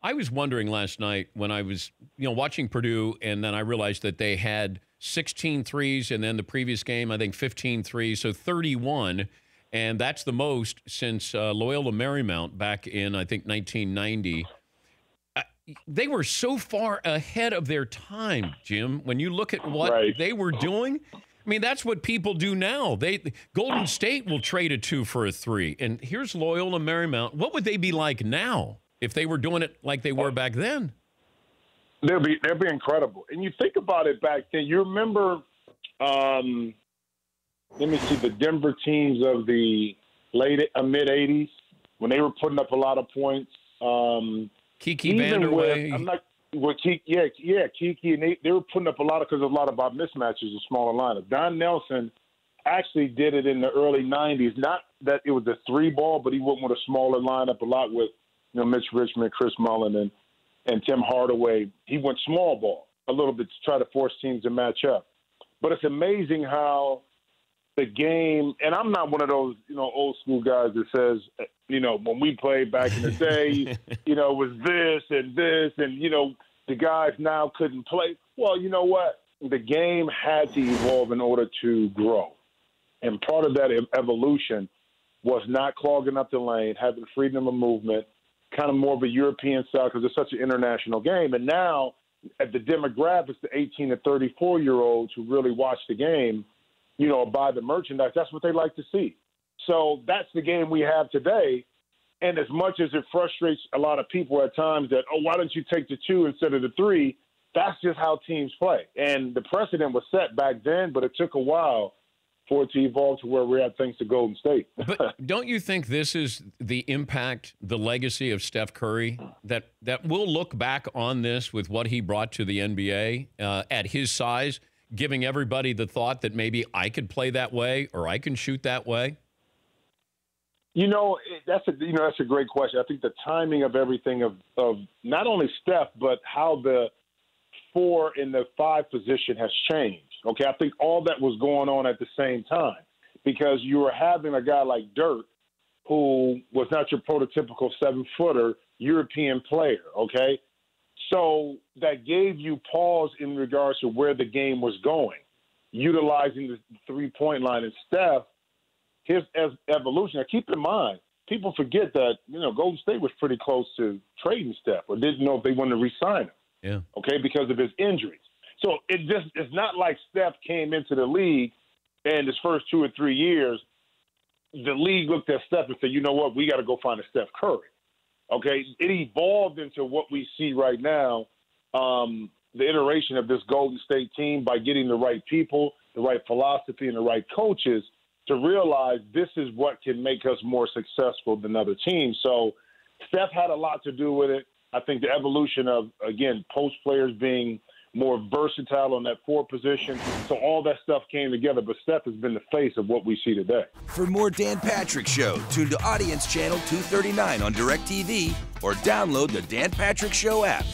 I was wondering last night when I was, watching Purdue, and then I realized that they had 16 threes, and then the previous game, I think 15 threes, so 31. And that's the most since Loyola Marymount back in, I think, 1990. They were so far ahead of their time, Jim, when you look at what they were doing. I mean, that's what people do now. Golden State will trade a 2 for a 3. And here's Loyola Marymount. What would they be like now if they were doing it like they were back then? They'll be incredible. And you think about it back then. You remember, let me see, the Denver teams of the mid-'80s when they were putting up a lot of points. Kiki Vanderway. Kiki, and they were putting up a lot because a lot about mismatches and smaller lineup. Don Nelson actually did it in the early 90s. Not that it was a 3-ball, but he went with a smaller lineup a lot with Mitch Richmond, Chris Mullin, and Tim Hardaway. He went small ball a little bit to try to force teams to match up. But it's amazing how the game, and I'm not one of those, old school guys that says, when we played back in the day, it was this, and, the guys now couldn't play. Well, you know what? The game had to evolve in order to grow. And part of that evolution was not clogging up the lane, having freedom of movement, kind of more of a European style because it's such an international game. And now at the demographics, the 18 to 34-year-olds who really watch the game, buy the merchandise, that's what they like to see. So that's the game we have today. And as much as it frustrates a lot of people at times that, why don't you take the 2 instead of the 3? That's just how teams play. And the precedent was set back then, but it took a while for it to evolve to where we're at thanks to Golden State. But don't you think this is the impact, the legacy of Steph Curry, that we'll look back on this with what he brought to the NBA at his size, giving everybody the thought that maybe I could play that way or I can shoot that way? That's a great question. I think the timing of everything of not only Steph, but how the 4 and the 5 position has changed. Okay, I think all that was going on at the same time because you were having a guy like Dirk who was not your prototypical 7-footer European player, okay? So that gave you pause in regards to where the game was going, utilizing the three-point line. And Steph, his evolution, now keep in mind, people forget that, Golden State was pretty close to trading Steph or didn't know if they wanted to re-sign him, okay, because of his injuries. So it's not like Steph came into the league and his first 2 or 3 years, the league looked at Steph and said, you know what, we got to go find a Steph Curry. Okay, it evolved into what we see right now, the iteration of this Golden State team by getting the right people, the right philosophy, and the right coaches to realize this is what can make us more successful than other teams. So Steph had a lot to do with it. I think the evolution of, again, post players being more versatile on that 4 position. So all that stuff came together, but Steph has been the face of what we see today. For more Dan Patrick Show, tune to Audience Channel 239 on DirecTV or download the Dan Patrick Show app.